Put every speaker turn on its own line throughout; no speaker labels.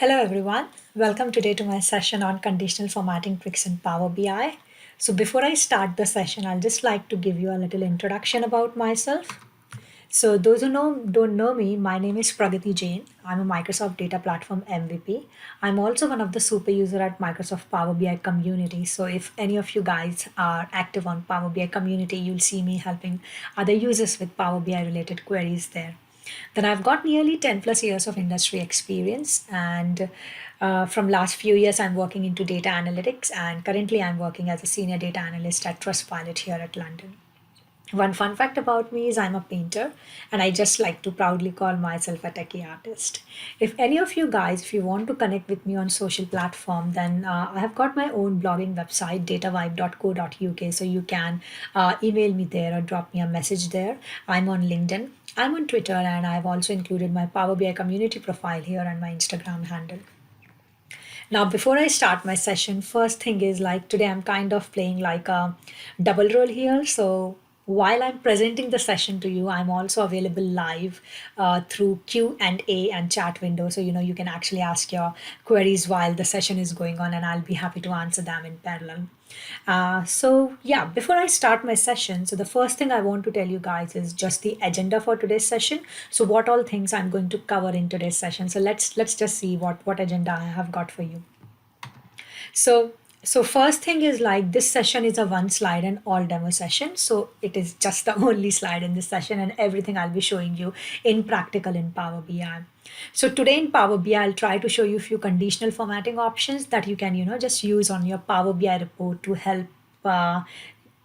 Hello everyone, welcome today to my session on conditional formatting tricks in Power BI. So before I start the session, I'll just like to give you a little introduction about myself. So those who don't know me, my name is Pragati Jain. I'm a Microsoft Data Platform MVP. I'm also one of the super user at Microsoft Power BI community. So if any of you guys are active on Power BI community, you'll see me helping other users with Power BI related queries there. Then I've got nearly 10 plus years of industry experience, and from last few years I'm working into data analytics, and currently I'm working as a senior data analyst at Trustpilot here at London. One fun fact about me is I'm a painter, and I just like to proudly call myself a techie artist. If any of you guys, if you want to connect with me on social platform, then I have got my own blogging website, datavibe.co.uk. So you can email me there or drop me a message there. I'm on LinkedIn. I'm on Twitter, and I've also included my Power BI community profile here and my Instagram handle. Now, before I start my session, first thing is like today I'm kind of playing like a double role here. So while I'm presenting the session to you, I'm also available live through Q&A and chat window. So, you can actually ask your queries while the session is going on, and I'll be happy to answer them in parallel. So before I start my session, so the first thing I want to tell you guys is just the agenda for today's session. So what all things I'm going to cover in today's session. So let's just see what agenda I have got for you. So so first thing is like this session is a one slide and all demo session. So it is just the only slide in this session, and everything I'll be showing you in practical in Power BI. So today in Power BI, I'll try to show you a few conditional formatting options that you can, just use on your Power BI report to help uh,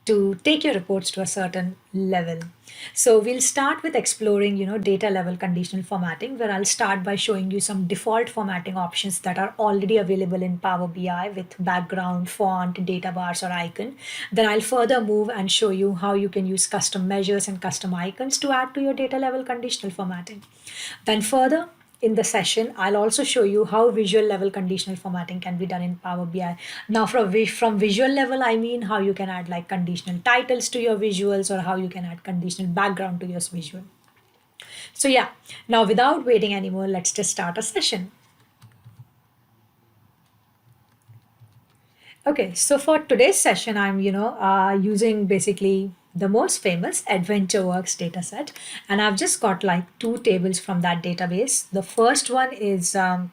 to take your reports to a certain level. So we'll start with exploring, data level conditional formatting, where I'll start by showing you some default formatting options that are already available in Power BI with background, font, data bars, or icon. Then I'll further move and show you how you can use custom measures and custom icons to add to your data level conditional formatting. Then further, in the session, I'll also show you how visual level conditional formatting can be done in Power BI. Now, from visual level, I mean how you can add like conditional titles to your visuals, or how you can add conditional background to your visual. So yeah, now without waiting anymore, let's just start a session. Okay, so for today's session, I'm using basically the most famous AdventureWorks dataset, and I've just got like two tables from that database. The first one is a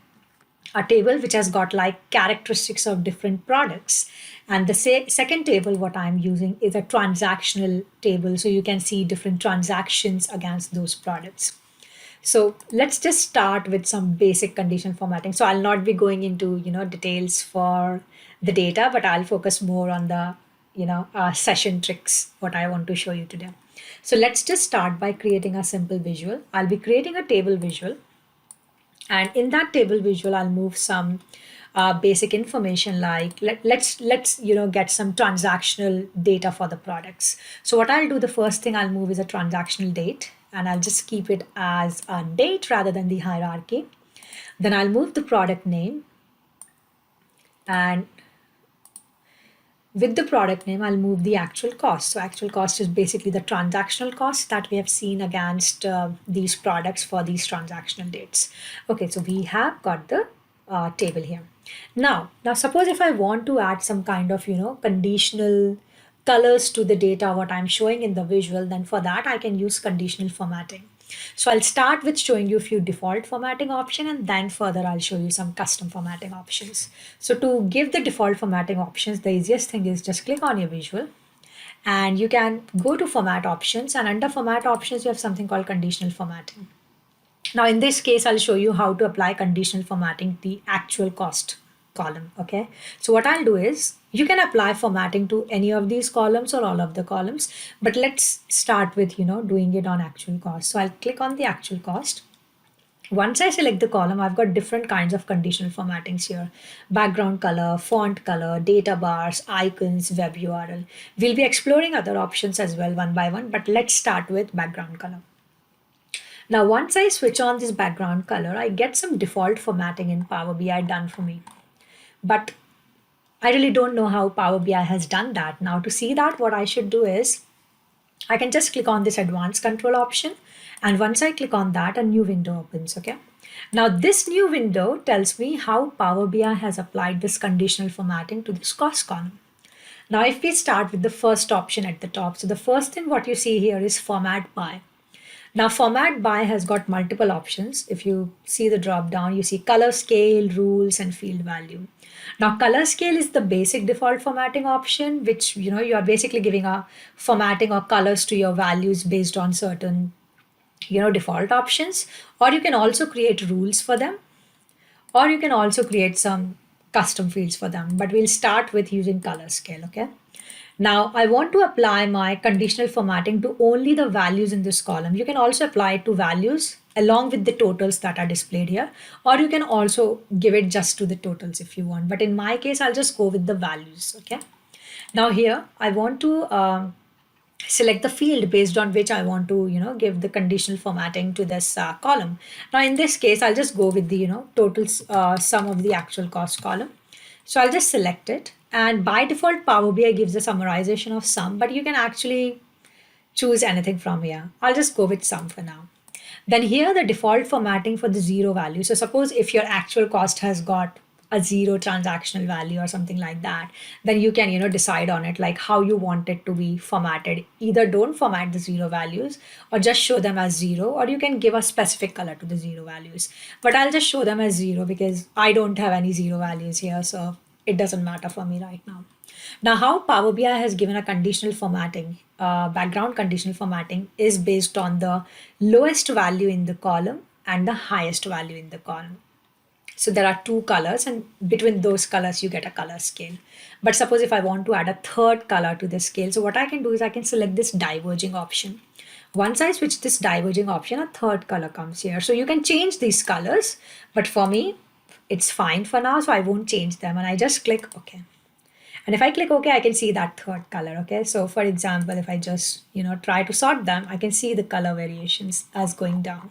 table which has got like characteristics of different products, and the second table what I'm using is a transactional table, so you can see different transactions against those products. So let's just start with some basic condition formatting. So I'll not be going into details for the data, but I'll focus more on the session tricks what I want to show you today. So let's just start by creating a simple visual. I'll be creating a table visual, and in that table visual I'll move some basic information like let's get some transactional data for the products. So what I'll do, the first thing I'll move is a transactional date, and I'll just keep it as a date rather than the hierarchy. Then I'll move the product name, and with the product name, I'll move the actual cost. So actual cost is basically the transactional cost that we have seen against these products for these transactional dates. Okay, so we have got the table here. Now suppose if I want to add some kind of, conditional colors to the data, what I'm showing in the visual, then for that I can use conditional formatting. So I'll start with showing you a few default formatting option, and then further I'll show you some custom formatting options. So to give the default formatting options, the easiest thing is just click on your visual, and you can go to format options, and under format options you have something called conditional formatting. Now in this case, I'll show you how to apply conditional formatting to the actual cost column. Okay, so what I'll do is you can apply formatting to any of these columns or all of the columns, but let's start with doing it on actual cost. So I'll click on the actual cost. Once I select the column, I've got different kinds of conditional formattings here: background color, font color, data bars, icons, web URL. We'll be exploring other options as well one by one, but let's start with background color. Now, once I switch on this background color, I get some default formatting in Power BI done for me. But I really don't know how Power BI has done that. Now, to see that, what I should do is I can just click on this advanced control option. And once I click on that, a new window opens. Okay. Now this new window tells me how Power BI has applied this conditional formatting to this cost column. Now if we start with the first option at the top, so the first thing what you see here is format by. Now format by has got multiple options. If you see the drop down, you see color scale, rules, and field value. Now color scale is the basic default formatting option, which you are basically giving a formatting or colors to your values based on certain default options, or you can also create rules for them, or you can also create some custom fields for them. But we'll start with using color scale. Okay. Now I want to apply my conditional formatting to only the values in this column. You can also apply it to values along with the totals that are displayed here, or you can also give it just to the totals if you want. But in my case, I'll just go with the values. Okay. Now here I want to select the field based on which I want to, give the conditional formatting to this column. Now in this case, I'll just go with the, totals sum of the actual cost column. So I'll just select it. And by default, Power BI gives a summarization of sum, but you can actually choose anything from here. I'll just go with sum for now. Then here the default formatting for the zero value. So suppose if your actual cost has got a zero transactional value or something like that, then you can decide on it, like how you want it to be formatted. Either don't format the zero values or just show them as zero, or you can give a specific color to the zero values. But I'll just show them as zero because I don't have any zero values here, so it doesn't matter for me right now. Now, how Power BI has given a conditional formatting, background conditional formatting, is based on the lowest value in the column and the highest value in the column. So there are two colors, and between those colors, you get a color scale. But suppose if I want to add a third color to the scale, so what I can do is I can select this diverging option. Once I switch this diverging option, a third color comes here. So you can change these colors, but for me, it's fine for now, so I won't change them. And I just click OK. And if I click OK, I can see that third color. Okay. So for example, if I just, try to sort them, I can see the color variations as going down.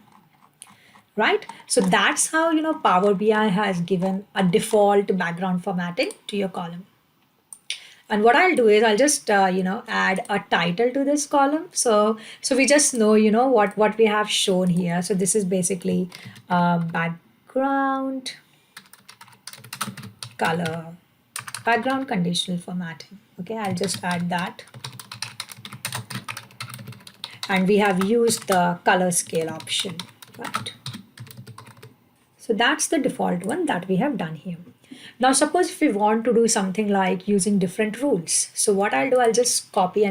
Right. So that's how, Power BI has given a default background formatting to your column. And what I'll do is I'll just, add a title to this column. So we just know, what we have shown here. So this is basically background color, background conditional formatting. Okay, I'll just add that. And we have used the color scale option, right? So that's the default one that we have done here. Now, suppose if we want to do something like using different rules. So what I'll do, I'll just copy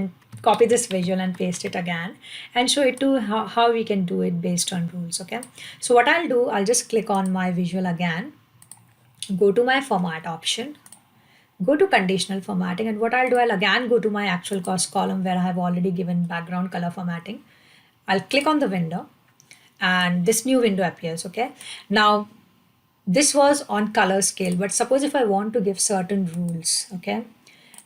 this visual and paste it again and show it to how we can do it based on rules. Okay. So what I'll do, I'll just click on my visual again, go to my format option, go to conditional formatting, and what I'll do, I'll again go to my actual cost column where I have already given background color formatting. I'll click on the window and this new window appears. Okay. Now this was on color scale, but suppose if I want to give certain rules. Okay.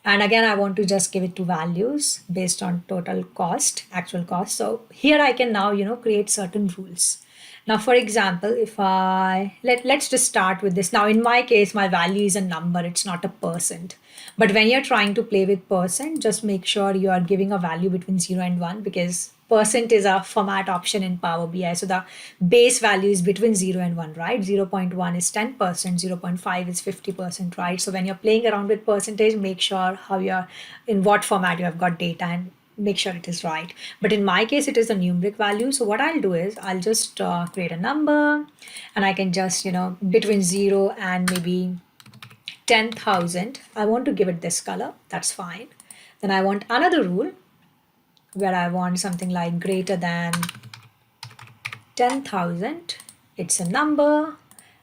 And again, I want to just give it to values based on total cost, actual cost. So here I can now, create certain rules. Now, for example, if let's just start with this. Now, in my case, my value is a number. It's not a percent. But when you're trying to play with percent, just make sure you are giving a value between 0 and 1, because percent is a format option in Power BI. So the base value is between 0 and 1, right? 0.1 is 10%, 0.5 is 50%, right? So when you're playing around with percentage, make sure in what format you have got data and make sure it is right. But in my case, it is a numeric value. So what I'll do is I'll just create a number, and I can just, between 0 and maybe 10,000, I want to give it this color. That's fine. Then I want another rule where I want something like greater than 10,000. It's a number,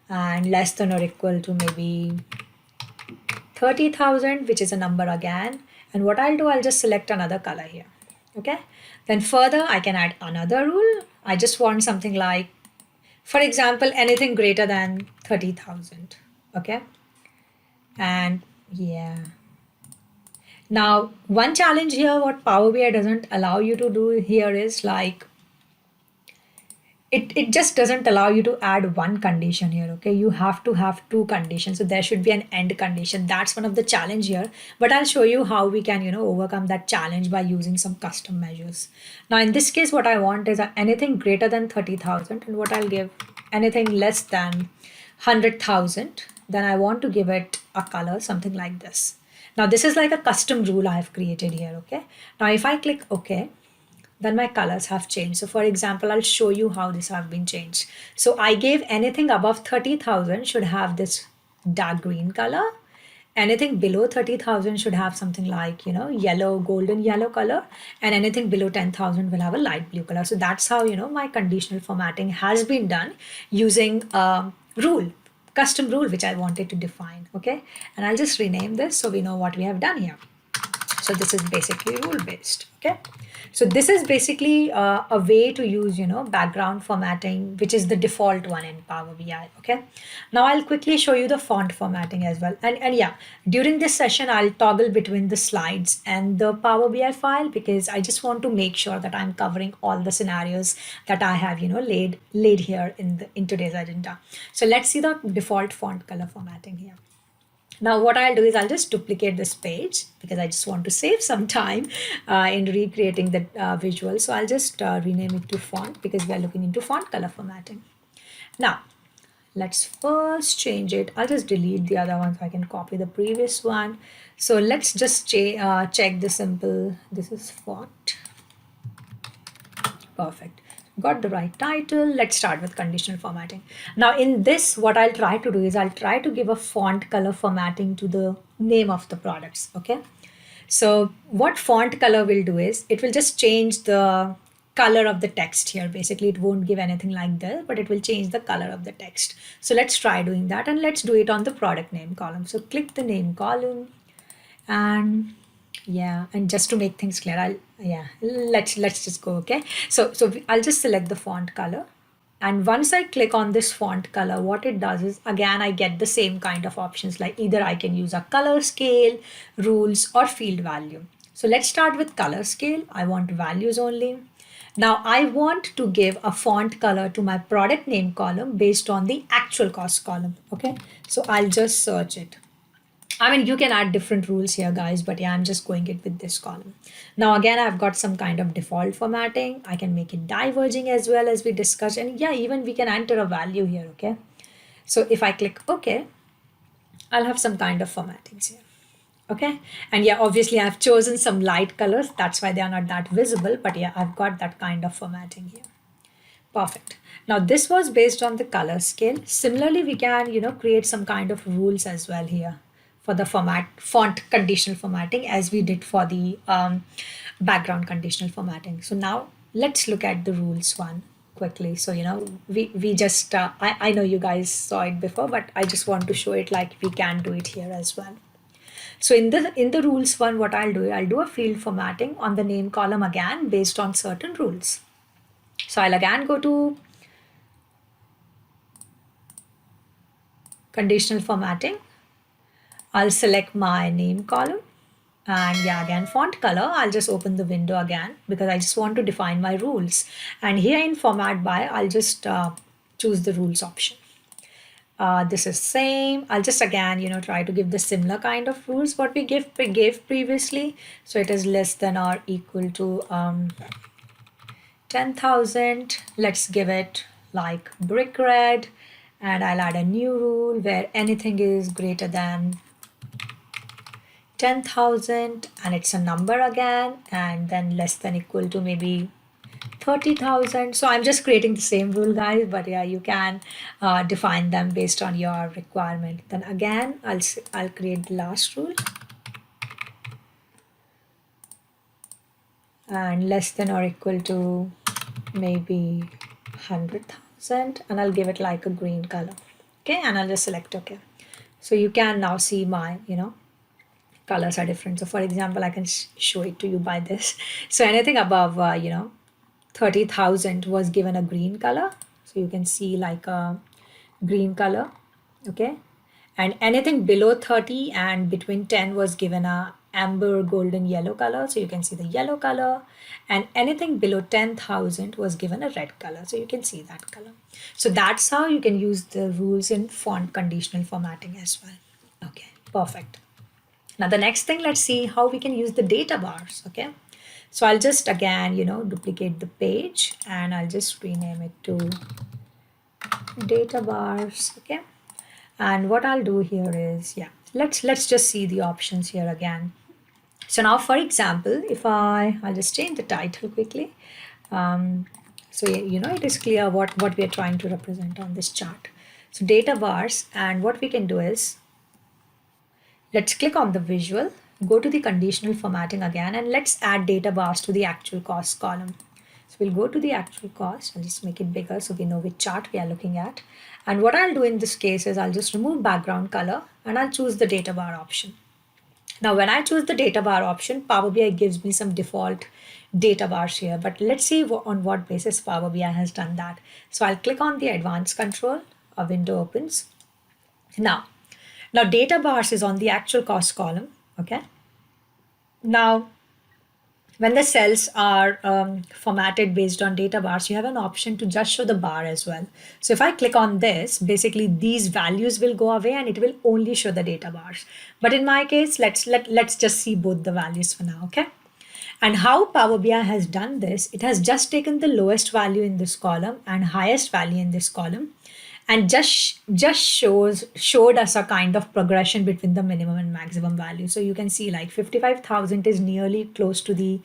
and less than or equal to maybe 30,000, which is a number again. And what I'll do, I'll just select another color here. Okay. Then further, I can add another rule. I just want something like, for example, anything greater than 30,000. Okay. And yeah. Now, one challenge here, what Power BI doesn't allow you to do here is like, it just doesn't allow you to add one condition here. Okay, you have to have two conditions. So there should be an end condition. That's one of the challenge here. But I'll show you how we can, overcome that challenge by using some custom measures. Now, in this case, what I want is anything greater than 30,000, and what I'll give anything less than 100,000, then I want to give it a color, something like this. Now this is like a custom rule I have created here, okay? Now if I click OK, then my colors have changed. So for example, I'll show you how this have been changed. So I gave anything above 30,000 should have this dark green color. Anything below 30,000 should have something like, yellow, golden yellow color. And anything below 10,000 will have a light blue color. So that's how, my conditional formatting has been done using a rule, custom rule, which I wanted to define, okay? And I'll just rename this so we know what we have done here. So this is basically rule based, okay? So this is basically a way to use, background formatting, which is the default one in Power BI, okay? Now I'll quickly show you the font formatting as well. And yeah, during this session, I'll toggle between the slides and the Power BI file because I just want to make sure that I'm covering all the scenarios that I have, laid here in today's agenda. So let's see the default font color formatting here. Now what I'll do is I'll just duplicate this page because I just want to save some time in recreating the visual. So I'll just rename it to font because we are looking into font color formatting. Now let's first change it. I'll just delete the other one so I can copy the previous one. So let's just check the simple. This is font. Perfect. Got the right title. Let's start with conditional formatting. Now in this, what I'll try to do is I'll try to give a font color formatting to the name of the products, okay? So what font color will do is it will just change the color of the text here. Basically, it won't give anything like this, but it will change the color of the text. So let's try doing that and let's do it on the product name column. So click the name column and yeah, and just to make things clear, let's just go, okay? So I'll just select the font color. And once I click on this font color, what it does is, again, I get the same kind of options, like either I can use a color scale, rules, or field value. So let's start with color scale. I want values only. Now I want to give a font color to my product name column based on the actual cost column, okay? So I'll just search it. I mean, you can add different rules here, guys, but yeah, I'm just going it with this column. Now, again, I've got some kind of default formatting. I can make it diverging as well as we discussed. And yeah, even we can enter a value here, okay? So if I click OK, I'll have some kind of formattings here, okay? And yeah, obviously I've chosen some light colors. That's why they are not that visible. But yeah, I've got that kind of formatting here. Perfect. Now this was based on the color scale. Similarly, we can, create some kind of rules as well here for the font conditional formatting as we did for the background conditional formatting. So now let's look at the rules one quickly. So, we just, I know you guys saw it before, but I just want to show it like we can do it here as well. So in the rules one, what I'll do a field formatting on the name column again based on certain rules. So I'll again go to conditional formatting. I'll select my name column and yeah, again, font color. I'll just open the window again because I just want to define my rules. And here in format by, I'll just choose the rules option. This is same. I'll just again, try to give the similar kind of rules what we gave previously. So it is less than or equal to 10,000. Let's give it like brick red. And I'll add a new rule where anything is greater than 10,000 and it's a number again, and then less than equal to maybe 30,000. So I'm just creating the same rule, guys, but yeah, you can define them based on your requirement. Then again, I'll create the last rule and less than or equal to maybe 100,000, and I'll give it like a green color. Okay, and I'll just select OK. So you can now see my, colors are different. So for example, I can show it to you by this. So anything above, 30,000 was given a green color. So you can see like a green color, okay? And anything below 30 and between 10 was given a amber golden yellow color. So you can see the yellow color, and anything below 10,000 was given a red color. So you can see that color. So that's how you can use the rules in font conditional formatting as well. Okay, perfect. Now the next thing, let's see how we can use the data bars, okay? So I'll just again, duplicate the page and I'll just rename it to data bars. Okay, and what I'll do here is, yeah, let's just see the options here again. So now, for example, if I'll just change the title quickly. Um, so it is clear what we are trying to represent on this chart. So data bars, and what we can do is, let's click on the visual, go to the conditional formatting again, and let's add data bars to the actual cost column. So we'll go to the actual cost and just make it bigger so we know which chart we are looking at. And what I'll do in this case is I'll just remove background color and I'll choose the data bar option. Now, when I choose the data bar option, Power BI gives me some default data bars here, but let's see on what basis Power BI has done that. So I'll click on the advanced control, a window opens. Now data bars is on the actual cost column, okay? Now, when the cells are formatted based on data bars, you have an option to just show the bar as well. So if I click on this, basically these values will go away and it will only show the data bars. But in my case, let's just see both the values for now, okay? And how Power BI has done this, it has just taken the lowest value in this column and highest value in this column, and just showed us a kind of progression between the minimum and maximum value. So you can see like 55,000 is nearly close to the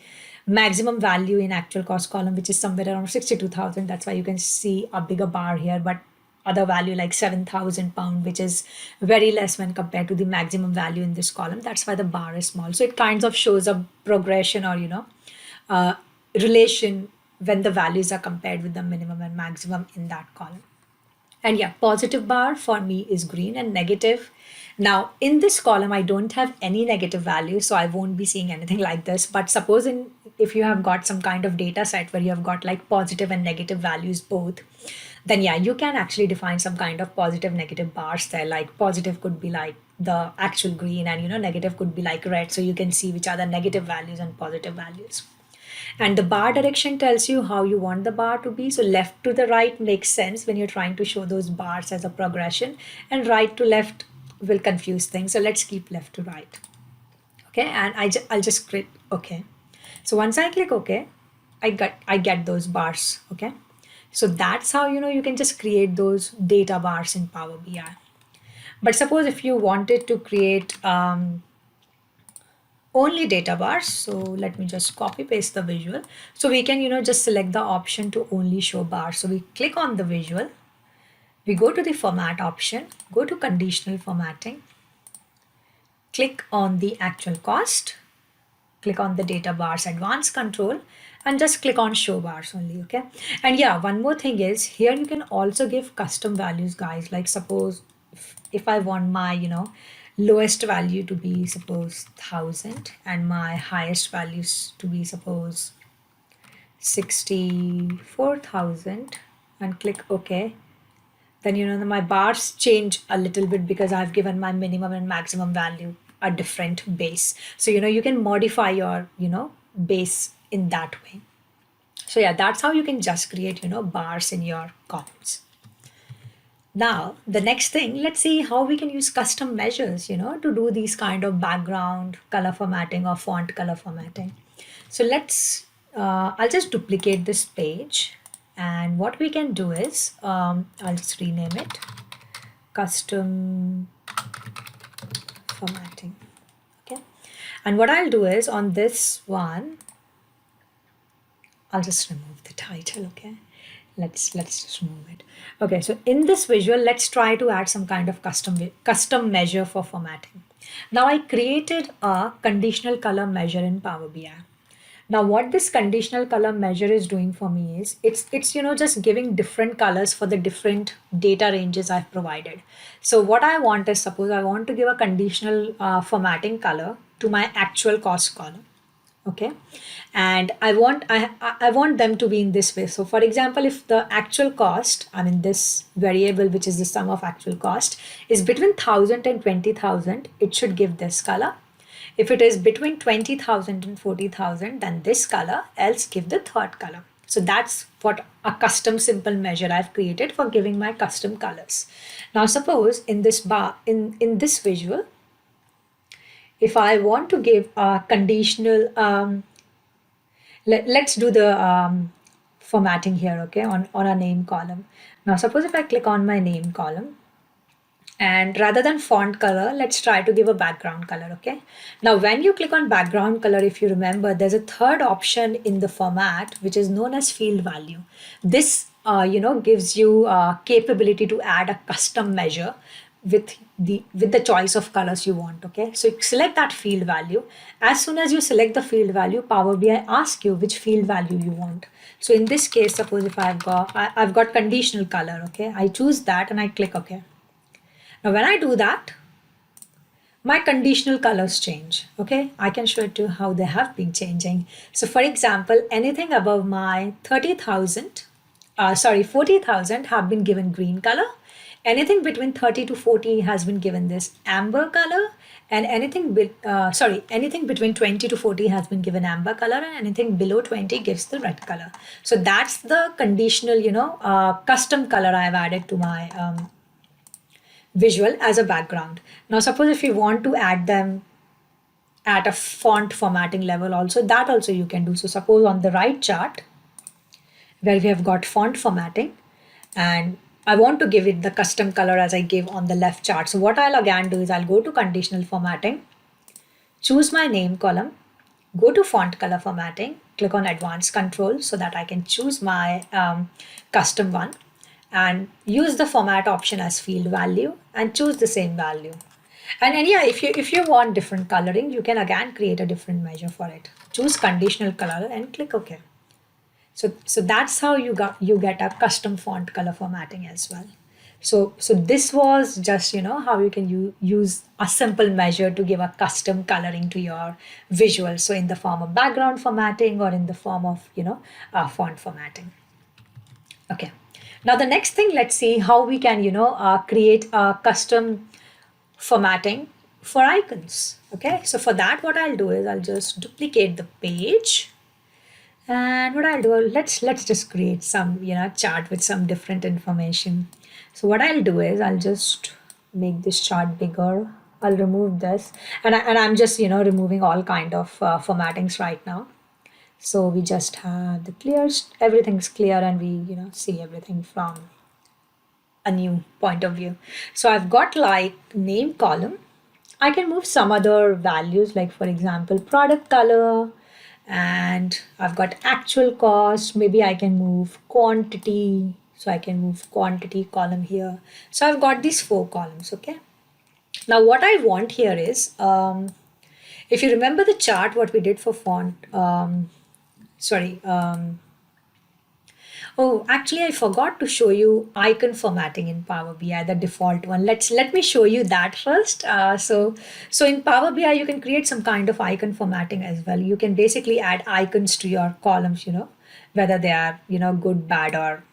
maximum value in actual cost column, which is somewhere around 62,000. That's why you can see a bigger bar here. But other value like 7,000 pound, which is very less when compared to the maximum value in this column. That's why the bar is small. So it kind of shows a progression or uh, relation when the values are compared with the minimum and maximum in that column. And yeah, positive bar for me is green, and negative. Now in this column, I don't have any negative value, so I won't be seeing anything like this. But suppose if you have got some kind of data set where you have got like positive and negative values both, then yeah, you can actually define some kind of positive negative bars there. Like positive could be like the actual green, and negative could be like red. So you can see which are the negative values and positive values. And the bar direction tells you how you want the bar to be. So left to the right makes sense when you're trying to show those bars as a progression, and right to left will confuse things. So let's keep left to right. Okay, and I'll just click OK. So once I click OK, I get those bars. Okay, so that's how you can just create those data bars in Power BI. But suppose if you wanted to create only data bars, so let me just copy paste the visual, so we can just select the option to only show bars. So we click on the visual, we go to the format option, go to conditional formatting, click on the actual cost, click on the data bars advanced control, and just click on show bars only. Okay, and yeah, one more thing is here you can also give custom values, guys. Like suppose if I want my lowest value to be suppose 1,000 and my highest values to be suppose 64,000, and click OK, then my bars change a little bit because I've given my minimum and maximum value a different base. So you can modify your base in that way. So yeah, that's how you can just create bars in your columns. Now, the next thing, let's see how we can use custom measures, to do these kind of background color formatting or font color formatting. So I'll just duplicate this page. And what we can do is, I'll just rename it custom formatting. Okay. And what I'll do is on this one, I'll just remove the title. Okay. Let's just remove it. Okay, so in this visual, let's try to add some kind of custom measure for formatting. Now I created a conditional color measure in Power BI. Now what this conditional color measure is doing for me is it's just giving different colors for the different data ranges I've provided. So what I want is, suppose I want to give a conditional formatting color to my actual cost column. Okay, and I want them to be in this way. So for example, if the actual cost, I mean this variable, which is the sum of actual cost, is between 1,000 and 20,000, it should give this color. If it is between 20,000 and 40,000, then this color, else give the third color. So that's what a custom simple measure I've created for giving my custom colors. Now suppose in this bar, in this visual, if I want to give a conditional, let's do the formatting here, okay, on a name column. Now, suppose if I click on my name column, and rather than font color, let's try to give a background color, okay? Now, when you click on background color, if you remember, there's a third option in the format, which is known as field value. This, gives you capability to add a custom measure with the choice of colors you want, okay? So you select that field value. As soon as you select the field value, Power BI asks you which field value you want. So in this case, suppose if I've got conditional color, okay? I choose that and I click OK. Now, when I do that, my conditional colors change. Okay, I can show it to you how they have been changing. So, for example, anything above my 40,000 have been given green color. Anything between 30 to 40 has been given this amber color, and anything between 20 to 40 has been given amber color, and anything below 20 gives the red color. So that's the conditional, custom color I've added to my visual as a background. Now, suppose if you want to add them at a font formatting level also, that also you can do. So suppose on the right chart where we have got font formatting, and I want to give it the custom color as I give on the left chart. So what I'll again do is I'll go to conditional formatting, choose my name column, go to font color formatting, click on advanced control so that I can choose my custom one, and use the format option as field value and choose the same value. And yeah, if you want different coloring, you can again create a different measure for it. Choose conditional color and click OK. So that's how you get a custom font color formatting as well. So this was just how you can use a simple measure to give a custom coloring to your visual. So in the form of background formatting or in the form of font formatting. Okay. Now the next thing, let's see how we can create a custom formatting for icons. Okay. So for that, what I'll do is I'll just duplicate the page. And what I'll do, let's just create some chart with some different information. So what I'll do is I'll just make this chart bigger. I'll remove this, and I'm just removing all kind of formattings right now. So we just have the clear, everything's clear, and we see everything from a new point of view. So I've got like name column. I can move some other values, like for example product color, and I've got actual cost. Maybe I can move quantity, so I can move quantity column here. So I've got these 4 columns. Okay, now what I want here is if you remember the chart what we did for font, oh, actually, I forgot to show you icon formatting in Power BI, the default one. Let me show you that first. So in Power BI, you can create some kind of icon formatting as well. You can basically add icons to your columns, whether they are good, bad, or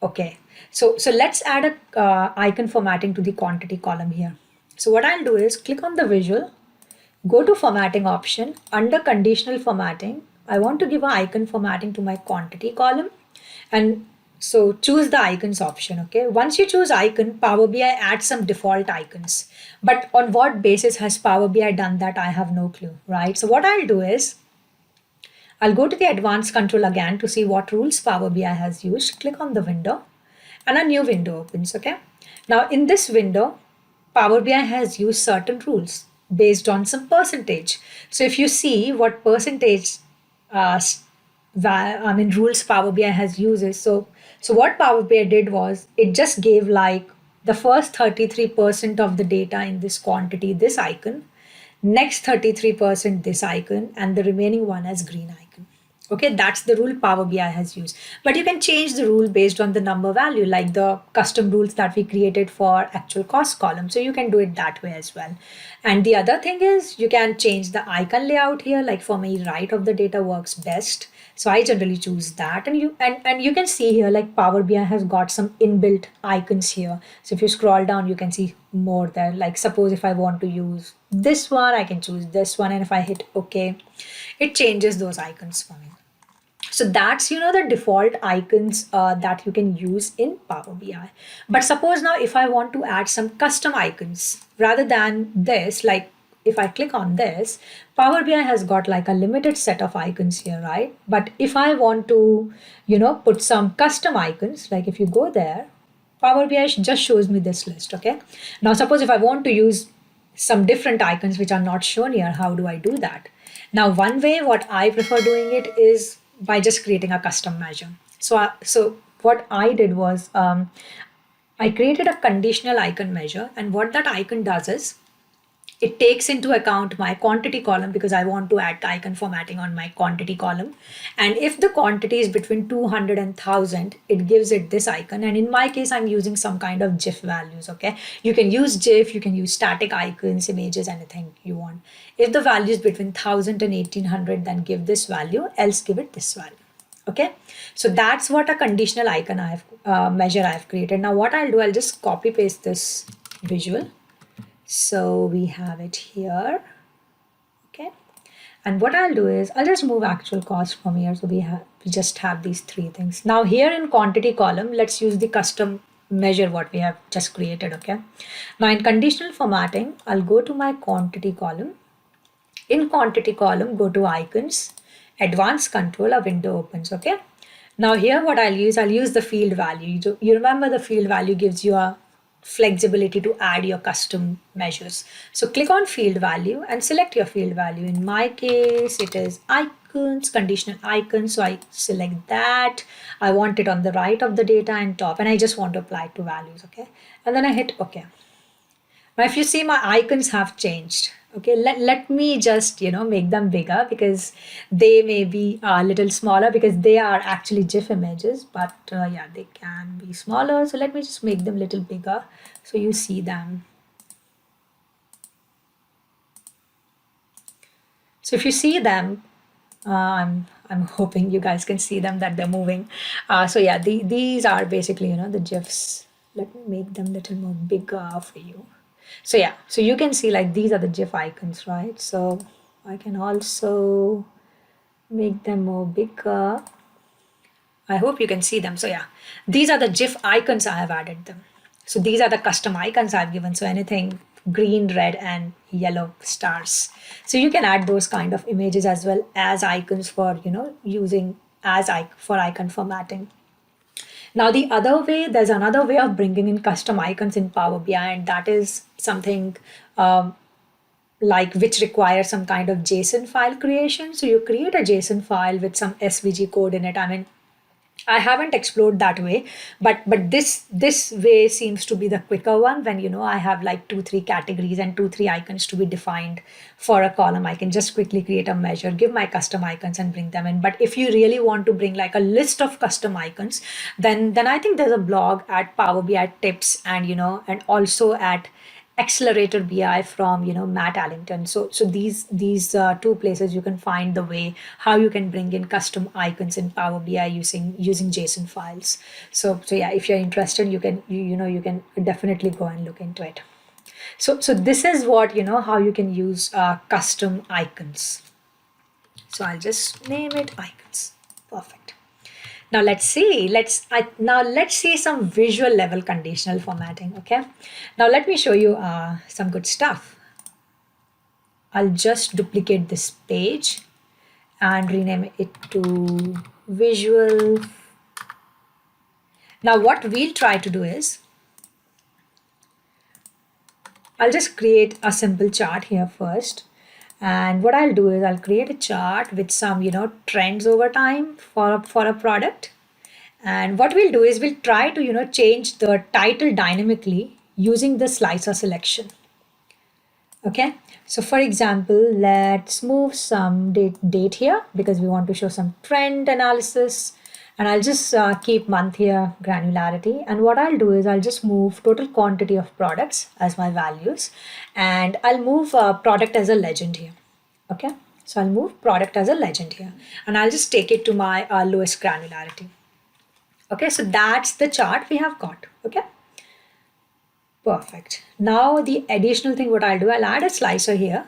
okay. So let's add a icon formatting to the quantity column here. So what I'll do is click on the visual, go to formatting option. Under conditional formatting, I want to give an icon formatting to my quantity column. And so choose the icons option. Okay, once you choose icon, Power BI adds some default icons, but on what basis has Power BI done that, I have no clue, right? So what I'll do is I'll go to the advanced control again to see what rules Power BI has used. Click on the window and a new window opens. Okay, now in this window, Power BI has used certain rules based on some percentage. So if you see what percentage rules Power BI has uses. So what Power BI did was it just gave like the first 33% of the data in this quantity, this icon, next 33% this icon, and the remaining one as green icon. Okay, that's the rule Power BI has used. But you can change the rule based on the number value, like the custom rules that we created for actual cost column. So you can do it that way as well. And the other thing is you can change the icon layout here. Like for me, right of the data works best. So I generally choose that. And you can see here like Power BI has got some inbuilt icons here. So if you scroll down, you can see more there. Like suppose if I want to use this one, I can choose this one. And if I hit OK, it changes those icons for me. So that's the default icons that you can use in Power BI. But suppose now if I want to add some custom icons rather than this, like if I click on this, Power BI has got like a limited set of icons here, right? But if I want to, put some custom icons, like if you go there, Power BI just shows me this list, okay? Now, suppose if I want to use some different icons which are not shown here, how do I do that? Now, one way what I prefer doing it is by just creating a custom measure. So what I did was I created a conditional icon measure, and what that icon does is it takes into account my quantity column because I want to add icon formatting on my quantity column. And if the quantity is between 200 and 1000, it gives it this icon. And in my case, I'm using some kind of GIF values. Okay. You can use GIF, you can use static icons, images, anything you want. If the value is between 1000 and 1800, then give this value, else give it this value. Okay, so that's what a conditional icon measure I've created. Now what I'll do, I'll just copy paste this visual. So we have it here. Okay, and what I'll do is I'll just move actual cost from here. So we just have these three things. Now here in quantity column, let's use the custom measure what we have just created. Okay, now in conditional formatting, I'll go to my quantity column. In quantity column, go to icons, advanced control, a window opens. Okay, now here what I'll use the field value. You remember the field value gives you a flexibility to add your custom measures. So click on field value and select your field value. In my case, it is icons, conditional icons. So I select that. I want it on the right of the data and top, and I just want to apply it to values. Okay, and then I hit OK. Now, if you see, my icons have changed. Okay, let me just, make them bigger because they may be a little smaller because they are actually GIF images, but yeah, they can be smaller. So let me just make them a little bigger so you see them. So if you see them, I'm hoping you guys can see them that they're moving. So yeah, these are basically, the GIFs. Let me make them a little more bigger for you. So yeah, so you can see like these are the GIF icons, right? So I can also make them more bigger. I hope you can see them. So yeah, these are the GIF icons I have added them. So these are the custom icons I've given. So anything green, red, and yellow stars. So you can add those kind of images as well as icons for, using as for icon formatting. Now, there's another way of bringing in custom icons in Power BI, and that is something like which requires some kind of JSON file creation. So you create a JSON file with some SVG code in it. I mean, I haven't explored that way, but this way seems to be the quicker one when I have like 2-3 categories and 2-3 icons to be defined for a column. I can just quickly create a measure, give my custom icons and bring them in. But if you really want to bring like a list of custom icons, then I think there's a blog at Power BI Tips and also at Accelerator BI from Matt Allington. So these two places you can find the way how you can bring in custom icons in Power BI using JSON files. So yeah, if you're interested, you can you can definitely go and look into it. So this is what how you can use custom icons. So I'll just name it icons. Perfect. Now let's see. Let's see some visual level conditional formatting. Okay. Now let me show you some good stuff. I'll just duplicate this page and rename it to visual. Now what we'll try to do is I'll just create a simple chart here first. And what I'll do is I'll create a chart with some, trends over time for a product. And what we'll do is we'll try to, change the title dynamically using the slicer selection. Okay. So for example, let's move some date here because we want to show some trend analysis. And I'll just keep month here, granularity. And what I'll do is I'll just move total quantity of products as my values. And I'll move product as a legend here. Okay. So I'll move product as a legend here. And I'll just take it to my lowest granularity. Okay. So that's the chart we have got. Okay. Perfect. Now the additional thing what I'll do, I'll add a slicer here.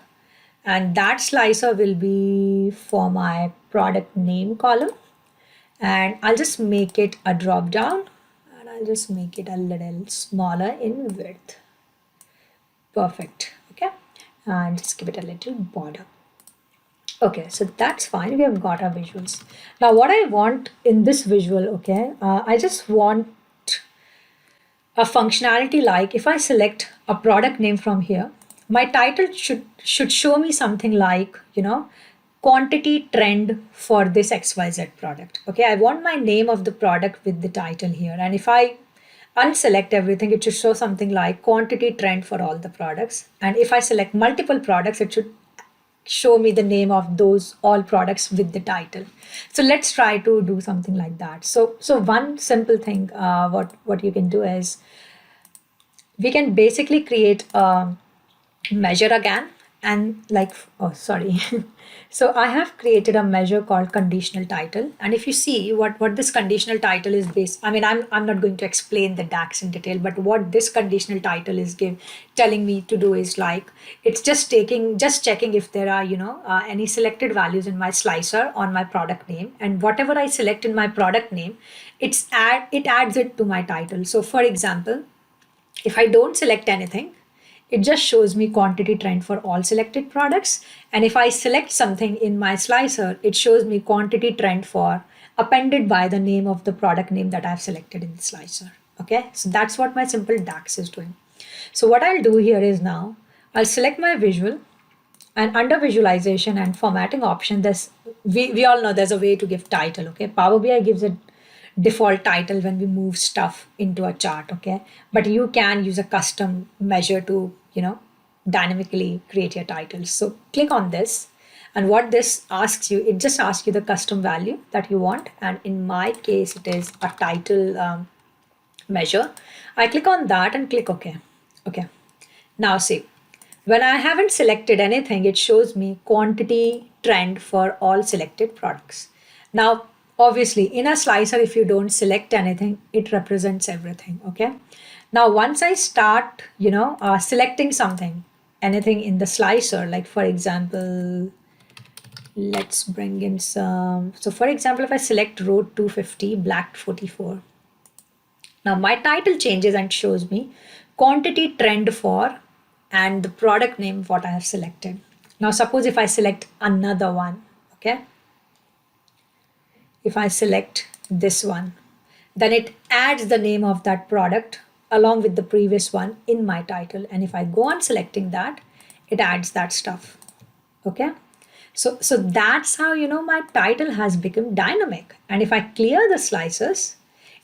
And that slicer will be for my product name column. And I'll just make it a drop down and I'll just make it a little smaller in width. Perfect. Okay. and just give it a little border. Okay, so that's fine. We have got our visuals. Now, what I want in this visual, okay, I just want a functionality like if I select a product name from here, my title should show me something like, quantity trend for this XYZ product. Okay, I want my name of the product with the title here. And if I unselect everything, it should show something like quantity trend for all the products. And if I select multiple products, it should show me the name of those all products with the title. So let's try to do something like that. So one simple thing, what you can do is we can basically create a measure again, and like, oh sorry, so I have created a measure called conditional title. And if you see what this conditional title is based, I mean, I'm not going to explain the DAX in detail, but what this conditional title is telling me to do is like, it's just checking if there are any selected values in my slicer on my product name, and whatever I select in my product name, it adds it to my title. So for example, if I don't select anything, it just shows me quantity trend for all selected products. And if I select something in my slicer, it shows me quantity trend for appended by the name of the product name that I've selected in the slicer. Okay, so that's what my simple DAX is doing. So what I'll do here is now I'll select my visual, and under visualization and formatting option, we all know there's a way to give title. Okay, Power BI gives a default title when we move stuff into a chart. Okay, but you can use a custom measure to dynamically create your titles. So click on this, and what this asks you, it just asks you the custom value that you want, and in my case it is a title measure. I click on that and click OK. Okay, now see, when I haven't selected anything, it shows me quantity trend for all selected products. Now, obviously, in a slicer, if you don't select anything, it represents everything. Okay. Now, once I start, selecting something, anything in the slicer, like for example, let's bring in some. So, for example, if I select row 250, black 44. Now, my title changes and shows me quantity trend for and the product name what I have selected. Now suppose if I select another one, okay? If I select this one, then it adds the name of that product along with the previous one in my title. And if I go on selecting that, it adds that stuff, okay? So that's how, my title has become dynamic. And if I clear the slices,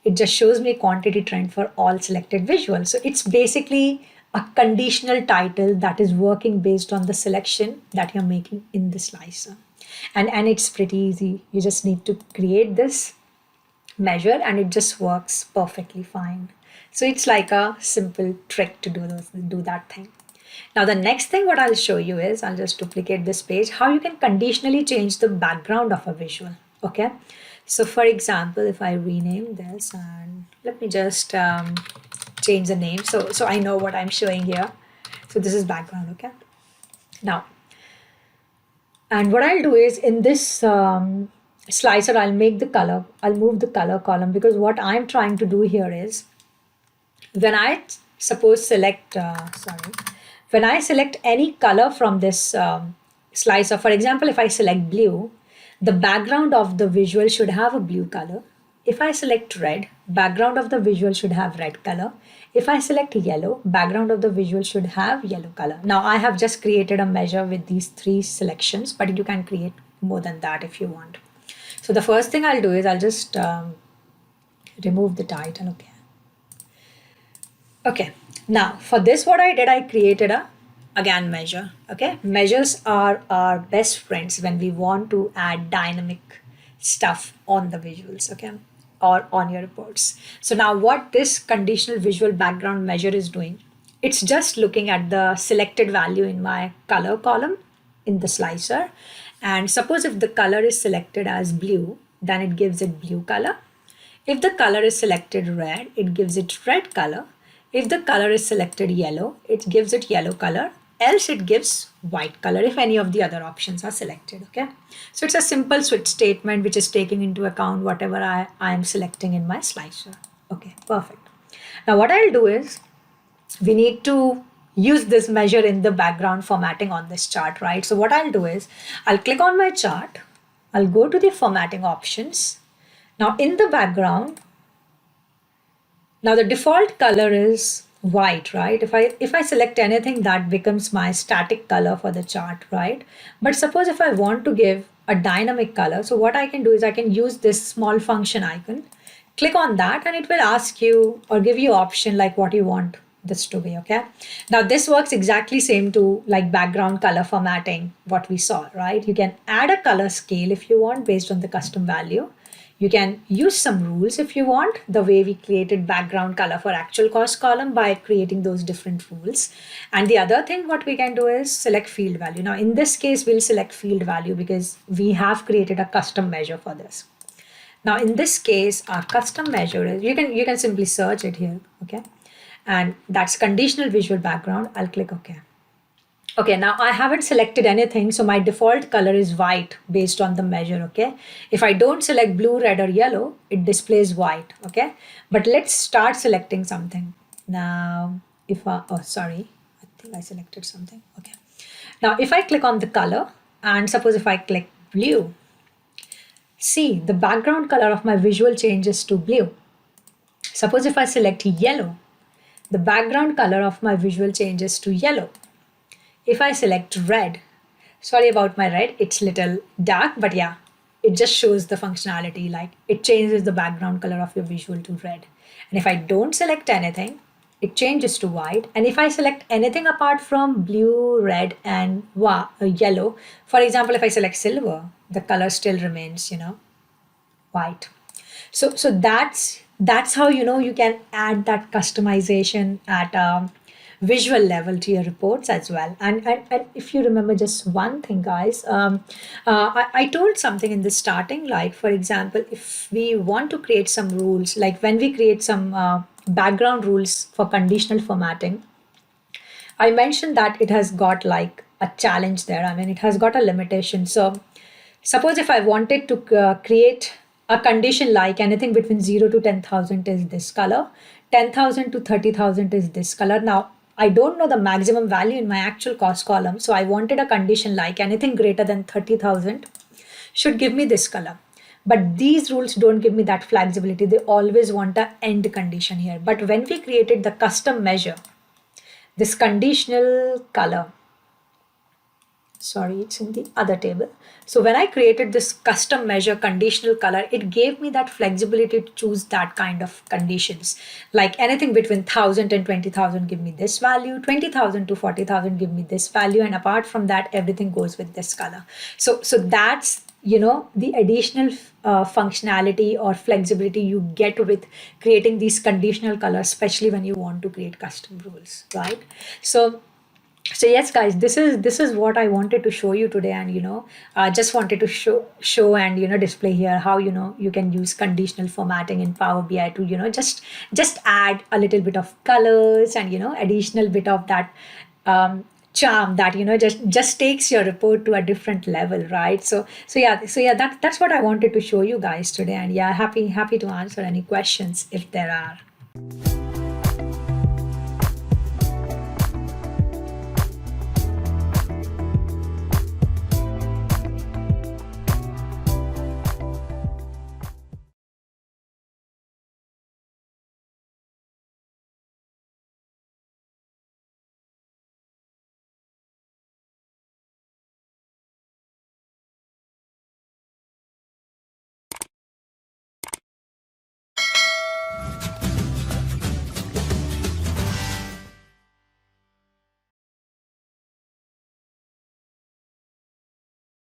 it just shows me quantity trend for all selected visuals. So it's basically a conditional title that is working based on the selection that you're making in the slicer. And it's pretty easy. You just need to create this measure and it just works perfectly fine. So it's like a simple trick to do that thing. Now the next thing what I'll show you is, I'll just duplicate this page, how you can conditionally change the background of a visual. Okay. So for example, if I rename this, and let me just change the name so I know what I'm showing here. So this is background. Okay. Now, and what I'll do is in this slicer, I'll move the color column, because what I'm trying to do here is when I suppose select, when I select any color from this slicer, for example, if I select blue, the background of the visual should have a blue color. If I select red, background of the visual should have red color. If I select yellow, background of the visual should have yellow color. Now I have just created a measure with these 3 selections, but you can create more than that if you want. So the first thing I'll do is I'll just remove the title. Okay. Okay. Now for this, what I did, I created a again measure. Okay. Measures are our best friends when we want to add dynamic stuff on the visuals. Okay. Or on your reports. So now what this conditional visual background measure is doing, it's just looking at the selected value in my color column in the slicer. And suppose if the color is selected as blue, then it gives it blue color. If the color is selected red, it gives it red color. If the color is selected yellow, it gives it yellow color. Else it gives white color if any of the other options are selected. Okay. So it's a simple switch statement which is taking into account whatever I am selecting in my slicer. Okay, perfect. Now what I'll do is we need to use this measure in the background formatting on this chart, right? So what I'll do is I'll click on my chart. I'll go to the formatting options. Now in the background, now the default color is white, right? If I select anything, that becomes my static color for the chart, right? But suppose if I want to give a dynamic color, so what I can do is I can use this small function icon, click on that, and it will ask you or give you option like what you want this to be. Okay, now this works exactly same to like background color formatting what we saw, right? You can add a color scale if you want based on the custom value. You can use some rules if you want, the way we created background color for actual cost column by creating those different rules. And the other thing what we can do is select field value. Now in this case, we'll select field value because we have created a custom measure for this. Now in this case, our custom measure is, you can simply search it here, okay? And that's conditional visual background. I'll click OK. Okay, now I haven't selected anything, so my default color is white based on the measure, okay? If I don't select blue, red, or yellow, it displays white, okay? But let's start selecting something. Now, oh, sorry, I think I selected something, okay. Now, if I click on the color, and suppose if I click blue, see, the background color of my visual changes to blue. Suppose if I select yellow, the background color of my visual changes to yellow. If I select red, sorry about my red, it's little dark, but yeah, it just shows the functionality, like it changes the background color of your visual to red. And if I don't select anything, it changes to white. And if I select anything apart from blue, red, and yellow, for example, if I select silver, the color still remains, white. So that's how you can add that customization at visual level to your reports as well. And if you remember just one thing, guys, I told something in the starting, like for example, if we want to create some rules, like when we create some background rules for conditional formatting, I mentioned that it has got like a challenge there. I mean, it has got a limitation. So suppose if I wanted to create a condition like anything between 0 to 10,000 is this color, 10,000 to 30,000 is this color. Now, I don't know the maximum value in my actual cost column. So I wanted a condition like anything greater than 30,000 should give me this color. But these rules don't give me that flexibility. They always want a end condition here. But when we created the custom measure, this conditional color, sorry, it's in the other table. So when I created this custom measure conditional color, it gave me that flexibility to choose that kind of conditions. Like anything between 1,000 and 20,000 give me this value, 20,000 to 40,000 give me this value. And apart from that, everything goes with this color. So that's, the additional functionality or flexibility you get with creating these conditional colors, especially when you want to create custom rules, right? So yes, guys, this is what I wanted to show you today, and just wanted to show and display here how you can use conditional formatting in Power BI to just add a little bit of colors and additional bit of that charm that just takes your report to a different level, right? So yeah, that's what I wanted to show you guys today, and yeah, happy to answer any questions if there are.